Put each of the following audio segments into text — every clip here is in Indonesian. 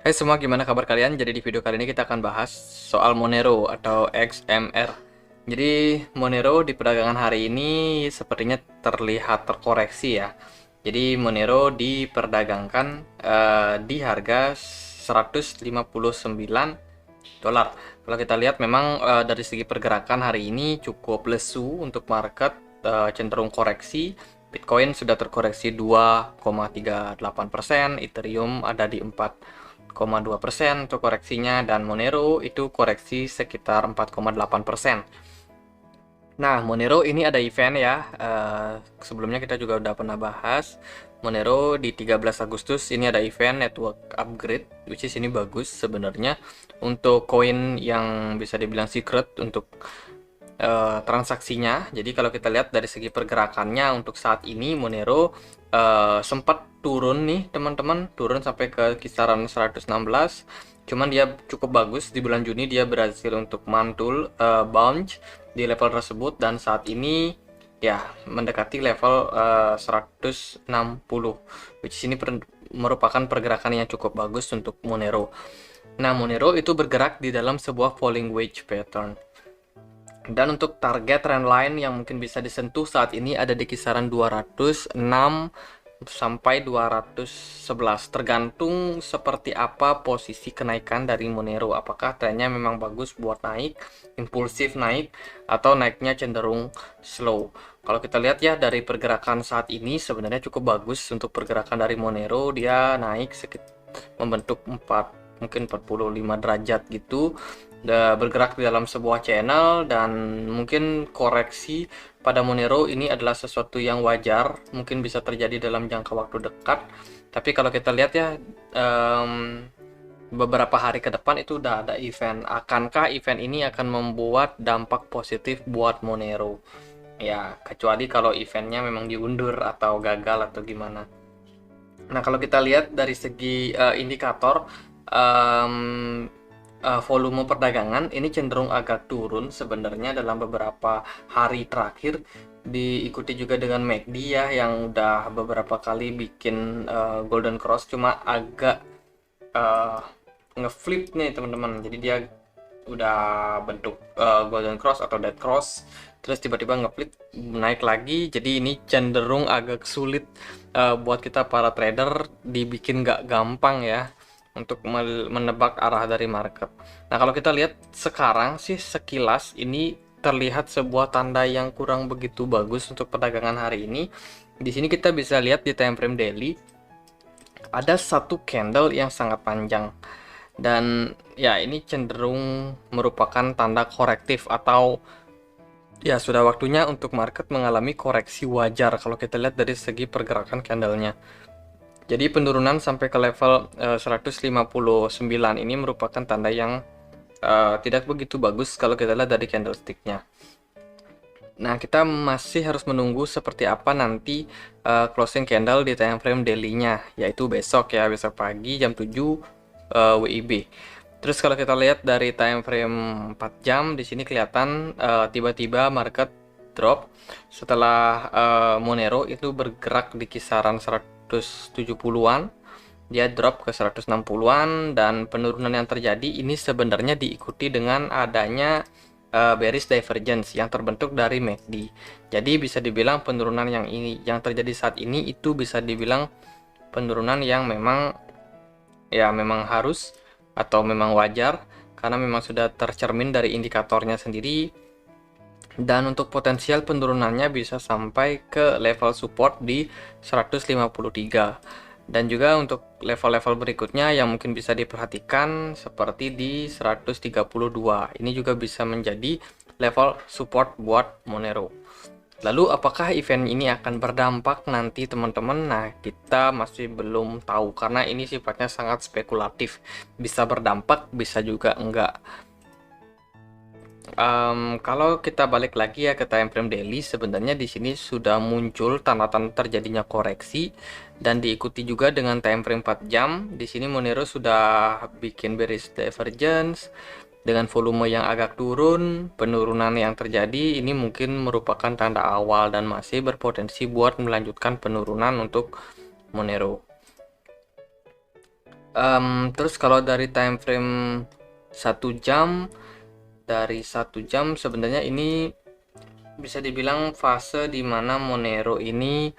Hai semua, gimana kabar kalian? Jadi di video kali ini kita akan bahas soal Monero atau XMR. Jadi Monero di perdagangan hari ini sepertinya terlihat terkoreksi ya. Jadi Monero diperdagangkan di harga 159 dolar. Kalau kita lihat memang dari segi pergerakan hari ini cukup lesu untuk market, cenderung koreksi. Bitcoin sudah terkoreksi 2,38%, Ethereum ada di 4,2% untuk koreksinya, dan Monero itu koreksi sekitar 4,8%. Nah, Monero ini ada event ya. Sebelumnya kita juga udah pernah bahas Monero di 13 Agustus ini ada event network upgrade, which is ini bagus sebenarnya untuk koin yang bisa dibilang secret untuk transaksinya. Jadi kalau kita lihat dari segi pergerakannya untuk saat ini Monero sempat turun nih teman-teman, turun sampai ke kisaran 116. Cuman dia cukup bagus di bulan Juni, dia berhasil untuk mantul bounce di level tersebut, dan saat ini ya mendekati level 160, which ini merupakan pergerakan yang cukup bagus untuk Monero. Nah, Monero itu bergerak di dalam sebuah falling wedge pattern. Dan untuk target trendline yang mungkin bisa disentuh saat ini ada di kisaran 206 sampai 211, tergantung seperti apa posisi kenaikan dari Monero. Apakah trennya memang bagus buat naik, impulsif naik, atau naiknya cenderung slow. Kalau kita lihat ya dari pergerakan saat ini sebenarnya cukup bagus untuk pergerakan dari Monero. Dia naik membentuk mungkin 45 derajat gitu, bergerak di dalam sebuah channel, dan mungkin koreksi pada Monero ini adalah sesuatu yang wajar, mungkin bisa terjadi dalam jangka waktu dekat. Tapi kalau kita lihat ya, beberapa hari ke depan itu udah ada event. Akankah event ini akan membuat dampak positif buat Monero? Ya, kecuali kalau eventnya memang diundur atau gagal atau gimana. Nah, kalau kita lihat dari segi indikator, um, volume perdagangan ini cenderung agak turun sebenarnya dalam beberapa hari terakhir, diikuti juga dengan MACD ya yang udah beberapa kali bikin golden cross, cuma agak ngeflip nih teman-teman. Jadi dia udah bentuk golden cross atau dead cross, terus tiba-tiba ngeflip naik lagi. Jadi ini cenderung agak sulit buat kita para trader, dibikin nggak gampang ya untuk menebak arah dari market. Nah, kalau kita lihat sekarang sih sekilas ini terlihat sebuah tanda yang kurang begitu bagus untuk perdagangan hari ini. Di sini kita bisa lihat di time frame daily ada satu candle yang sangat panjang, dan ya ini cenderung merupakan tanda korektif, atau ya sudah waktunya untuk market mengalami koreksi wajar kalau kita lihat dari segi pergerakan candlenya. Jadi penurunan sampai ke level 159 ini merupakan tanda yang tidak begitu bagus kalau kita lihat dari candlesticknya. Nah, kita masih harus menunggu seperti apa nanti closing candle di time frame daily-nya, yaitu besok ya, besok pagi jam 7 WIB. Terus kalau kita lihat dari time frame 4 jam, di sini kelihatan tiba-tiba market drop setelah Monero itu bergerak di kisaran 170-an. Dia drop ke 160-an, dan penurunan yang terjadi ini sebenarnya diikuti dengan adanya bearish divergence yang terbentuk dari MACD. Jadi bisa dibilang penurunan yang terjadi saat ini itu bisa dibilang penurunan yang memang harus atau memang wajar, karena memang sudah tercermin dari indikatornya sendiri. Dan untuk potensial penurunannya bisa sampai ke level support di 153. Dan juga untuk level-level berikutnya yang mungkin bisa diperhatikan seperti di 132. Ini juga bisa menjadi level support buat Monero. Lalu apakah event ini akan berdampak nanti teman-teman? Nah, kita masih belum tahu karena ini sifatnya sangat spekulatif. Bisa berdampak, bisa juga enggak. Kalau kita balik lagi ya ke time frame daily, sebenarnya di sini sudah muncul tanda-tanda terjadinya koreksi, dan diikuti juga dengan time frame 4 jam. Di sini Monero sudah bikin bearish divergence dengan volume yang agak turun. Penurunan yang terjadi ini mungkin merupakan tanda awal dan masih berpotensi buat melanjutkan penurunan untuk Monero. Terus kalau dari time frame 1 jam, dari 1 jam sebenarnya ini bisa dibilang fase dimana Monero ini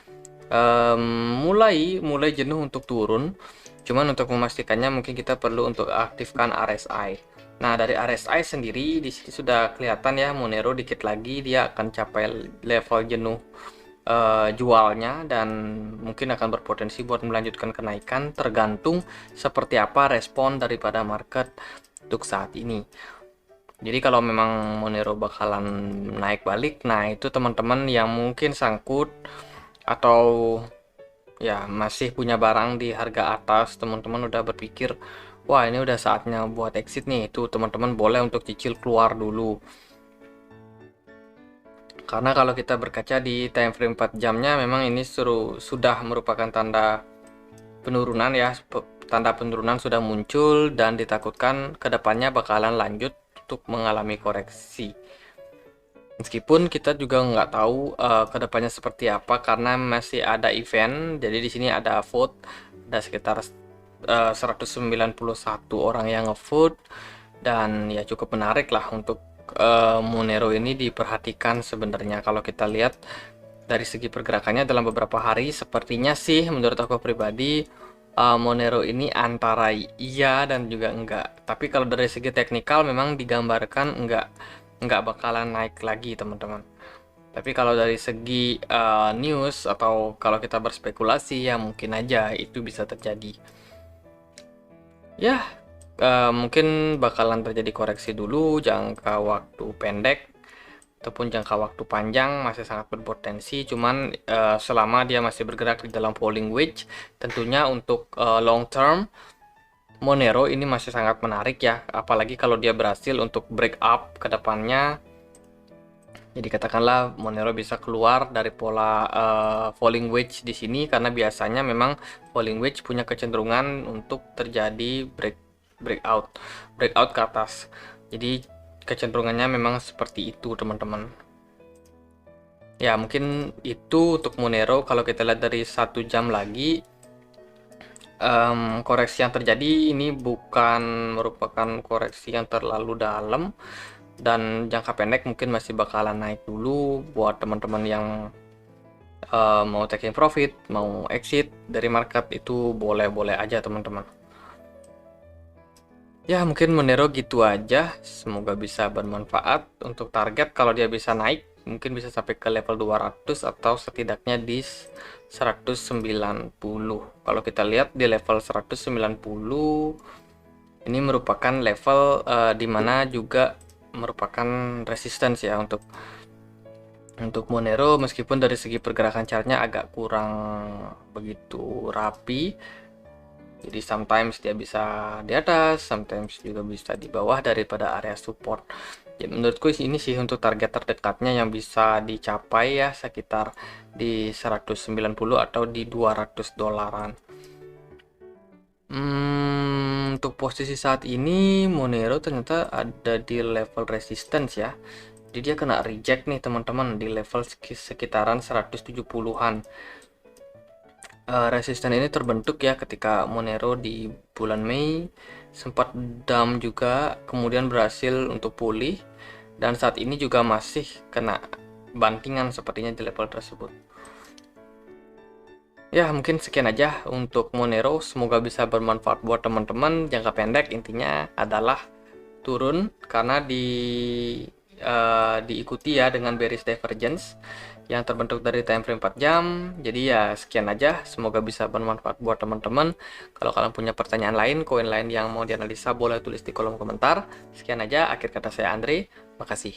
mulai jenuh untuk turun. Cuman untuk memastikannya mungkin kita perlu untuk aktifkan RSI. Nah, dari RSI sendiri di sini sudah kelihatan ya, Monero dikit lagi dia akan capai level jenuh jualnya, dan mungkin akan berpotensi buat melanjutkan kenaikan tergantung seperti apa respon daripada market untuk saat ini. Jadi kalau memang Monero bakalan naik balik, nah itu teman-teman yang mungkin sangkut atau ya masih punya barang di harga atas, teman-teman udah berpikir, wah ini udah saatnya buat exit nih, itu teman-teman boleh untuk cicil keluar dulu. Karena kalau kita berkaca di time frame 4 jamnya, memang ini sudah merupakan tanda penurunan ya, tanda penurunan sudah muncul dan ditakutkan kedepannya bakalan lanjut untuk mengalami koreksi. Meskipun kita juga nggak tahu kedepannya seperti apa karena masih ada event. Jadi di sini ada vote, ada sekitar 191 orang yang ngevote, dan ya cukup menarik lah untuk Monero ini diperhatikan sebenarnya. Kalau kita lihat dari segi pergerakannya dalam beberapa hari, sepertinya sih menurut aku pribadi Monero ini antara iya dan juga enggak. Tapi kalau dari segi teknikal memang digambarkan enggak bakalan naik lagi teman-teman. Tapi kalau dari segi news atau kalau kita berspekulasi ya mungkin aja itu bisa terjadi. Ya, mungkin bakalan terjadi koreksi dulu jangka waktu pendek ataupun jangka waktu panjang masih sangat berpotensi. Cuman selama dia masih bergerak di dalam falling wedge, tentunya untuk long term Monero ini masih sangat menarik ya, apalagi kalau dia berhasil untuk break up ke depannya. Jadi katakanlah Monero bisa keluar dari pola falling wedge di sini, karena biasanya memang falling wedge punya kecenderungan untuk terjadi breakout ke atas. Jadi kecenderungannya memang seperti itu teman-teman. Ya mungkin itu untuk Monero. Kalau kita lihat dari 1 jam lagi, koreksi yang terjadi ini bukan merupakan koreksi yang terlalu dalam, dan jangka pendek mungkin masih bakalan naik dulu buat teman-teman yang mau taking profit, mau exit dari market, itu boleh-boleh aja teman-teman. Ya mungkin Monero gitu aja, semoga bisa bermanfaat. Untuk target kalau dia bisa naik mungkin bisa sampai ke level 200 atau setidaknya di 190. Kalau kita lihat di level 190 ini merupakan level dimana juga merupakan resistance ya untuk Monero. Meskipun dari segi pergerakan chartnya agak kurang begitu rapi, jadi sometimes dia bisa di atas, sometimes juga bisa di bawah daripada area support. Ya, menurutku ini sih untuk target terdekatnya yang bisa dicapai ya sekitar di 190 atau di 200 dolaran. Untuk posisi saat ini Monero ternyata ada di level resistance ya. Jadi dia kena reject nih teman-teman di level sekitaran 170-an. Resisten ini terbentuk ya ketika Monero di bulan Mei sempat dump juga, kemudian berhasil untuk pulih, dan saat ini juga masih kena bantingan sepertinya di level tersebut. Ya mungkin sekian aja untuk Monero, semoga bisa bermanfaat buat teman-teman. Jangka pendek intinya adalah turun karena diikuti ya dengan bearish divergence yang terbentuk dari time frame 4 jam. Jadi ya sekian aja, semoga bisa bermanfaat buat teman-teman. Kalau kalian punya pertanyaan lain, koin lain yang mau dianalisa, boleh tulis di kolom komentar. Sekian aja, akhir kata saya Andre, makasih.